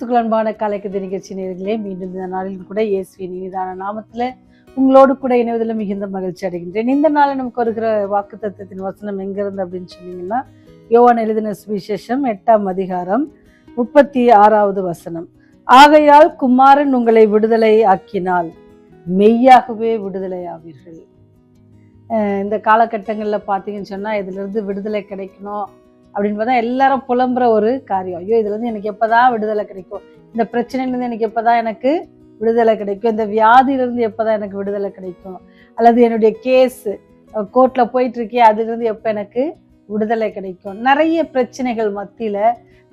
கிறிஸ்துக்கள் அன்பான காலைக்கதை நிகழ்ச்சி நேயர்களே, மீண்டும் இந்த நாளில் கூட இயேசுவின் இனிதான நாமத்துல உங்களோடு கூட இணைவதில் மிகுந்த மகிழ்ச்சி அடைகின்றேன். இந்த நாளில் நமக்கு வருகிற வாக்குத்தத்தத்தின் வசனம் எங்கிருந்து அப்படின்னு சொன்னீங்கன்னா, யோவான் எழுதின சுவிசேஷம் 8ஆம் அதிகாரம் 36வது வசனம். ஆகையால் குமாரன் உங்களை விடுதலை ஆக்கினால் மெய்யாகவே விடுதலை ஆவீர்கள். இந்த காலகட்டங்களில் பார்த்தீங்கன்னு சொன்னால், இதிலிருந்து விடுதலை கிடைக்கணும் அப்படின்னு பார்த்தா எல்லாரும் புலம்புற ஒரு காரியம். ஐயோ, இதுலேருந்து எனக்கு எப்போதான் விடுதலை கிடைக்கும், இந்த பிரச்சனையிலேருந்து எனக்கு எப்போதான் எனக்கு விடுதலை கிடைக்கும், இந்த வியாதியிலேருந்து எப்போதான் எனக்கு விடுதலை கிடைக்கும், அல்லது என்னுடைய கேஸ் கோர்ட்டில் போயிட்டுருக்கே அதுலேருந்து எப்போ எனக்கு விடுதலை கிடைக்கும். நிறைய பிரச்சனைகள் மத்தியில்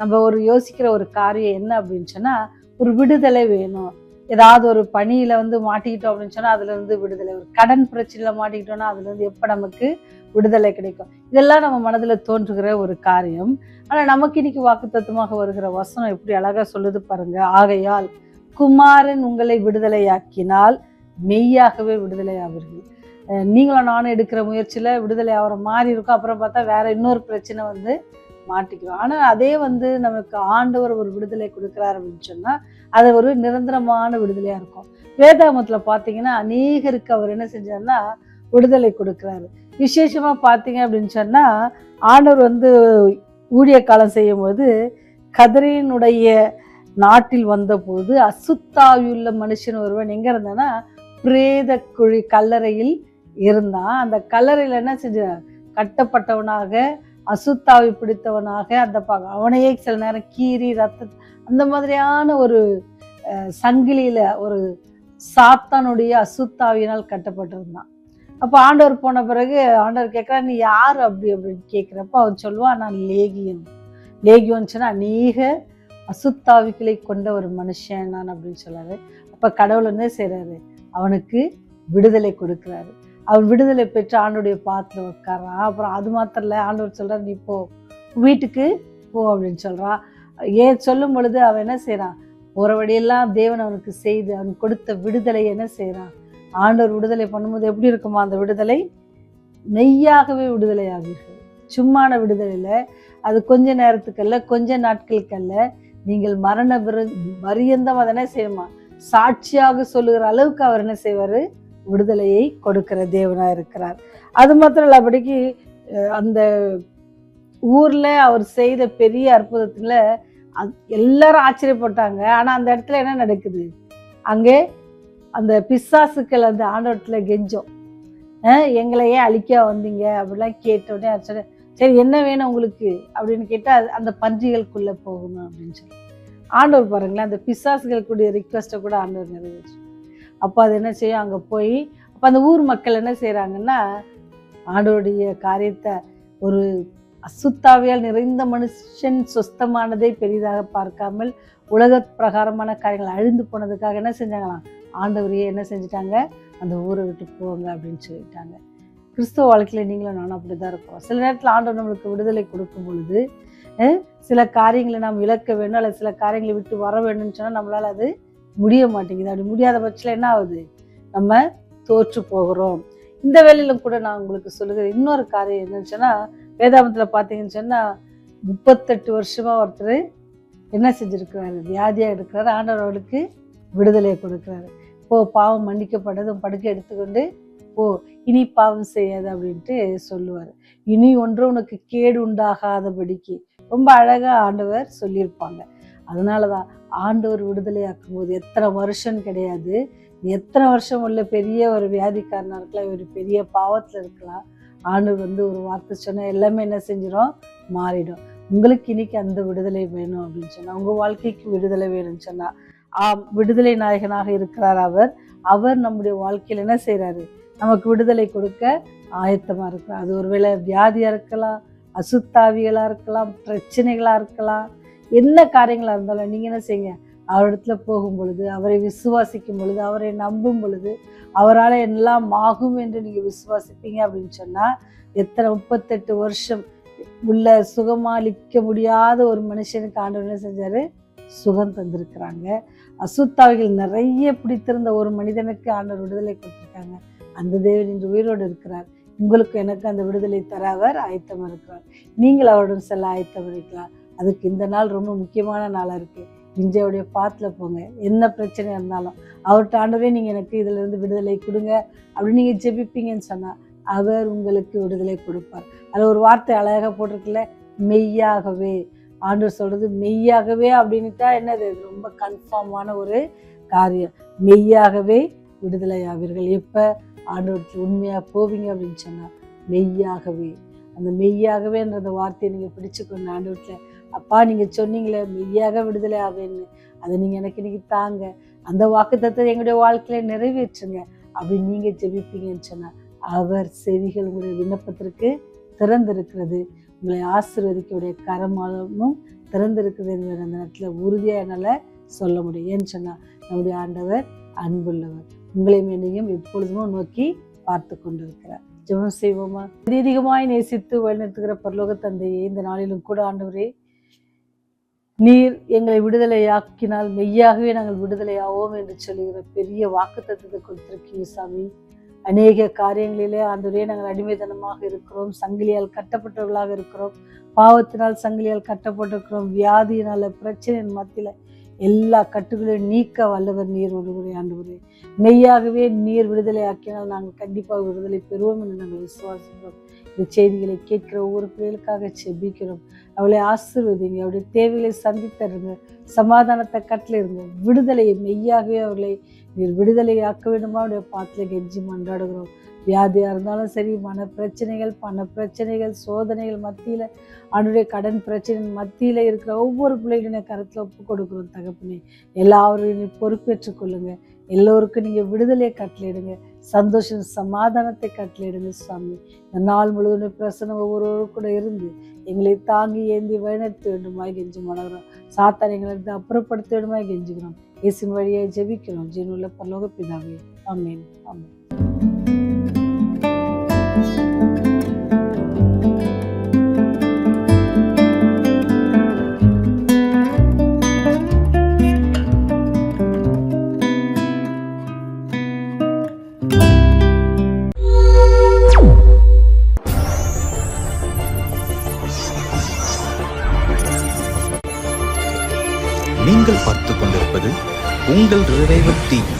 நம்ம யோசிக்கிற ஒரு காரியம் என்ன அப்படின்னு சொன்னால், ஒரு விடுதலை வேணும். ஏதாவது ஒரு பணியில் மாட்டிக்கிட்டோம் அப்படின்னு சொன்னால் அதுலேருந்து விடுதலை, ஒரு கடன் பிரச்சனையில் மாட்டிக்கிட்டோம்னா அதுலேருந்து எப்போ நமக்கு விடுதலை கிடைக்கும். இதெல்லாம் நம்ம மனதில் தோன்றுகிற ஒரு காரியம். ஆனால் நமக்கு இன்னைக்கு வாக்குத்தத்தமாக வருகிற வசனம் எப்படி அழகாக சொல்லுது பாருங்க. ஆகையால் குமாரன் உங்களை விடுதலையாக்கினால் மெய்யாகவே விடுதலை ஆவீர்கள். நீங்களும் நானும் எடுக்கிற முயற்சியில் விடுதலை ஆகிற மாதிரி இருக்கும். அப்புறம் பார்த்தா வேற இன்னொரு பிரச்சனை மாட்டிக்கிறோம். ஆனால் அதே நமக்கு ஆண்டவர் ஒரு விடுதலை கொடுக்குறாரு அப்படின்னு சொன்னால் அது ஒரு நிரந்தரமான விடுதலையாக இருக்கும். வேதாகமத்தில் பார்த்தீங்கன்னா அநேகருக்கு அவர் என்ன செஞ்சாருன்னா விடுதலை கொடுக்குறாரு. விசேஷமாக பார்த்தீங்க அப்படின்னு சொன்னால், ஆண்டவர் ஊழிய காலம் செய்யும்போது கதரீனுடைய நாட்டில் வந்தபோது அசுத்தாவியுள்ள மனுஷன் ஒருவன் எங்கே இருந்தான்னா பிரேத குழி கல்லறையில் இருந்தான். அந்த கல்லறையில் என்ன செஞ்சான், கட்டப்பட்டவனாக அசுத்தாவி பிடித்தவனாக அவனையே சில நேரம் கீறி ரத்த அந்த மாதிரியான ஒரு சங்கிலியில ஒரு சாத்தானுடைய அசுத்தாவியினால் கட்டப்பட்டிருந்தான். அப்போ ஆண்டவர் போன பிறகு ஆண்டவர் கேட்குறாரு, நீ யார் அப்படின்னு கேட்குறப்ப அவன் சொல்லுவான், நான் லேகியோன்னு சொன்னால் அநேக அசுத்தாவிகளை கொண்ட ஒரு மனுஷன் நான் அப்படின்னு சொல்லாரு. அப்போ கடவுள் என்ன செய்கிறாரு, அவனுக்கு விடுதலை கொடுக்குறாரு. அவன் விடுதலை பெற்று ஆண்டோடைய பாத்தில் உட்காரான். அப்புறம் அது மாத்திரம் இல்லை, ஆண்டவர் சொல்கிறார், நீ போ வீட்டுக்கு போ அப்படின்னு சொல்கிறான். ஏன் சொல்லும் பொழுது அவன் என்ன செய்கிறான், ஒரு வழியெல்லாம் தேவன் அவனுக்கு செய்து அவன் கொடுத்த விடுதலை என்ன செய்கிறான். ஆண்டவர் விடுதலை பண்ணும்போது எப்படி இருக்குமா, அந்த விடுதலை மெய்யாகவே விடுதலை ஆவீர்கள். சும்மான விடுதலையில் அது கொஞ்ச நேரத்துக்கல்ல, கொஞ்ச நாட்களுக்கல்ல, நீங்கள் மரண பரியந்தம் அதை என்ன செய்யுமா சாட்சியாக சொல்லுகிற அளவுக்கு அவர் என்ன செய்வார், விடுதலையை கொடுக்கிற தேவனாக இருக்கிறார். அது மாத்திரம் இல்லபடிக்கு அந்த ஊர்ல அவர் செய்த பெரிய அற்புதத்துல எல்லாரும் ஆச்சரியப்பட்டாங்க. ஆனா அந்த இடத்துல என்ன நடக்குது, அங்கே அந்த பிசாசுக்கள் அந்த ஆண்டவரத்துல கெஞ்சோம், எங்களையே அழிக்க வந்தீங்க அப்படிலாம் கேட்டோடனே சொன்ன, சரி என்ன வேணும் உங்களுக்கு அப்படின்னு கேட்டா அந்த பன்றிகளுக்குள்ள போகணும் அப்படின்னு சொல்லி ஆண்டவர் பாருங்களேன், அந்த பிசாசுகளுக்குடைய ரிக்வெஸ்ட்டை கூட ஆண்டவர் நிறைவேற்று. அப்போ அது என்ன செய்யும், அங்கே போய் அப்போ அந்த ஊர் மக்கள் என்ன செய்கிறாங்கன்னா, ஆண்டவருடைய காரியத்தை ஒரு அசுத்தாவியால் நிறைந்த மனுஷன் சொஸ்தமானதை பெரிதாக பார்க்காமல் உலக பிரகாரமான காரியங்கள் அழிந்து போனதுக்காக என்ன செஞ்சாங்களாம், ஆண்டவரையே என்ன செஞ்சுட்டாங்க, அந்த ஊரை விட்டு போங்க அப்படின்னு சொல்லிட்டாங்க. கிறிஸ்துவ வாழ்க்கையில் நீங்களும் நானும் அப்படி தான் இருக்கோம். சில நேரத்தில் ஆண்டவர் நம்மளுக்கு விடுதலை கொடுக்கும் பொழுது சில காரியங்களை நாம் இழக்க வேண்டும், அல்லது சில காரியங்களை விட்டு வர வேண்டும்னு சொன்னால் நம்மளால் அது முடிய மாட்டேங்குது. அப்படி முடியாத பட்சத்தில் என்ன ஆகுது, நம்ம தோற்று போகிறோம். இந்த வேலையிலும் கூட நான் உங்களுக்கு சொல்லுகிற இன்னொரு காரியம் என்னன்னு சொன்னால், வேதாகமத்தில் பார்த்தீங்கன்னு சொன்னால் 38 வருஷமாக ஒருத்தர் என்ன செஞ்சுருக்கிறாரு, வியாதியாக இருக்கிறாரு. ஆண்டவர் அவளுக்கு விடுதலையை கொடுக்குறாரு. பாவம் மன்னிக்கப்பட்டதும் படுக்கை எடுத்துக்கொண்டு இனி பாவம் செய்யாது அப்படின்ட்டு சொல்லுவார். இனி ஒன்று உனக்கு கேடு உண்டாகாதபடிக்கு ரொம்ப அழகாக ஆண்டவர் சொல்லியிருப்பாங்க. அதனால தான் ஆண்டவர் விடுதலையாக்கும் போது எத்தனை வருஷம் கிடையாது, எத்தனை வருஷம் உள்ள பெரிய ஒரு வியாதிக்காரனாக இருக்கலாம், ஒரு பெரிய பாவத்தில் இருக்கலாம், ஆண்டவர் ஒரு வார்த்தை சொன்னால் எல்லாமே என்ன செஞ்சிடும், மாறிடும். உங்களுக்கு இன்னைக்கு அந்த விடுதலை வேணும் அப்படின்னு சொன்னால், உங்கள் வாழ்க்கைக்கு விடுதலை வேணும்னு சொன்னால் விடுதலை நாயகனாக இருக்கிறார் அவர் நம்முடைய வாழ்க்கையில் என்ன செய்கிறாரு, நமக்கு விடுதலை கொடுக்க ஆயத்தமாக இருக்கிறார். அது ஒருவேளை வியாதியாக இருக்கலாம், அசுத்தாவிகளாக இருக்கலாம், பிரச்சனைகளாக இருக்கலாம், என்ன காரியங்களாக இருந்தாலும் நீங்கள் என்ன செய்யுங்க, அவரிடத்துல போகும் பொழுது, அவரை விசுவாசிக்கும் பொழுது, அவரை நம்பும் பொழுது அவரால் எல்லாம் ஆகும் என்று நீங்கள் விசுவாசிப்பீங்க அப்படின்னு சொன்னால், எத்தனை 38 வருஷம் உள்ள சுகமாளிக்க முடியாத ஒரு மனுஷனுக்கு ஆண்டவர் என்ன செஞ்சார், சுகம் தந்திருக்கிறாங்க. அசுத்தாவிகள் நிறைய பிடித்திருந்த ஒரு மனிதனுக்கு ஆண்டவர் விடுதலை கொடுத்துருக்காங்க. அந்த தேவன் இன்று உயிரோடு இருக்கிறார். உங்களுக்கு எனக்கு அந்த விடுதலை தர அவர் ஆயத்தமாக இருக்கிறார். நீங்கள் அவருடன் செல்ல ஆயத்தம் இருக்கலாம். அதுக்கு இந்த நாள் ரொம்ப முக்கியமான நாளாக இருக்குது. விஞ்சையுடைய பாத்தில் போங்க. என்ன பிரச்சனை இருந்தாலும் அவர்கிட்ட, ஆண்டவரே நீங்கள் எனக்கு இதிலிருந்து விடுதலை கொடுங்க அப்படின்னு நீங்கள் ஜெபிப்பீங்கன்னு சொன்னால் அவர் உங்களுக்கு விடுதலை கொடுப்பார். அதில் ஒரு வார்த்தை அழகாக போட்டிருக்குல்ல, மெய்யாகவே. ஆண்டவர் சொல்கிறது மெய்யாகவே அப்படின்னுட்டா என்னது, ரொம்ப கன்ஃபார்மான ஒரு காரியம். மெய்யாகவே விடுதலை ஆவீர்கள். எப்போ ஆண்டவருக்கு உண்மையாக போவீங்க அப்படின்னு சொன்னால் மெய்யாகவே. அந்த மெய்யாகவேன்ற அந்த வார்த்தையை நீங்கள் பிடிச்சுக்கொண்டு ஆண்டவர்கிட்ட, அப்பா நீங்கள் சொன்னீங்களே மெய்யாக விடுதலை ஆவேன்னு, அதை நீங்கள் எனக்கு இன்னைக்கு தாங்க, அந்த வாக்குத்தத்தத்தை எங்களுடைய வாழ்க்கையில நிறைவேற்றுங்க அப்படின்னு நீங்கள் ஜெபிப்பீங்கன்னு சொன்னால் அவர் செவிகள் உங்களுடைய விண்ணப்பத்திற்கு திறந்திருக்கிறது, உங்களை ஆசீர்வதிக்கக்கூடிய கரமாலமும் திறந்திருக்குது என்பதை அந்த நேரத்தில் உறுதியாக என்னால் சொல்ல முடியும். ஏன்னு சொன்னால் நம்முடைய ஆண்டவர் அன்புள்ளவர், உங்களையும் என்னையும் எப்பொழுதும் நோக்கி பார்த்து கொண்டிருக்கிறார். ஜெபம் செய்வோமா? அதிகமாய் நேசித்து வழிநடத்துகிற பரலோக தந்தையே, இந்த நாளிலும் கூட ஆண்டவரே, நீர் எங்களை விடுதலையாக்கினால் மெய்யாகவே நாங்கள் விடுதலையாவோம் என்று சொல்லுகிற பெரிய வாக்குத்தத்தத்தை கொடுத்திருக்கீங்க சாமி. அநேக காரியங்களிலே ஆண்டவரே நாங்கள் அடிமைத்தனமாக இருக்கிறோம், சங்கிலியால் கட்டப்பட்டவர்களாக இருக்கிறோம், பாவத்தினால் சங்கிலியால் கட்டப்பட்டிருக்கிறோம், வியாதியினால பிரச்சனையின் மத்தியில் எல்லா கட்டுகளையும் நீக்க வல்லவர் நீர் ஒருவரே. ஆண்டவரே, மெய்யாகவே நீர் விடுதலை ஆக்கினால் நாங்கள் கண்டிப்பாக விடுதலை பெறுவோம் என்று நாங்கள் விசுவாசிக்கிறோம். இந்த செய்திகளை கேட்கிற ஒவ்வொரு பிள்ளைகளுக்காக செபிக்கிறோம். அவளை ஆசீர்வதிங்க, அவருடைய தேவைகளை சந்தித்தருங்க, சமாதானத்தை கட்டளையிடுங்க, விடுதலையை மெய்யாகவே அவர்களை நீர் விடுதலையாக்க வேண்டுமா அவருடைய பாத்தில கெஞ்சி மன்றாடுகிறோம். வியாதியாக இருந்தாலும் சரி, மன பிரச்சனைகள், பண பிரச்சனைகள், சோதனைகள் மத்தியில், அவனுடைய கடன் பிரச்சனை மத்தியில் இருக்கிற ஒவ்வொரு பிள்ளைகளையும் கருத்தில் ஒப்பு கொடுக்குறோம் தகப்பனே. எல்லாரையும் பொறுப்பேற்றுக் கொள்ளுங்க. எல்லோருக்கும் நீங்கள் விடுதலையை கட்டளையிடுங்க, சந்தோஷம் சமாதானத்தை கட்டளையிடுங்க சுவாமி. இந்த நாள் முழுவதும் பிரசனம் ஒவ்வொருவரும் கூட இருந்து எங்களை தாங்கி ஏந்தி வழிநடத்த வேண்டுமாய் கெஞ்சி மனகிறோம். சாத்தான் எங்களை அப்புறப்படுத்த வேண்டுமாய் கெஞ்சுகிறோம். இயேசுவின் வழியை ஜெபிக்கிறோம் ஜீவனுள்ள பரலோக பிதாவே. ஆமென். ஆமென். நீங்கள் பார்த்துக் கொண்டிருப்பது உங்கள் ரிவைவல் டிவி.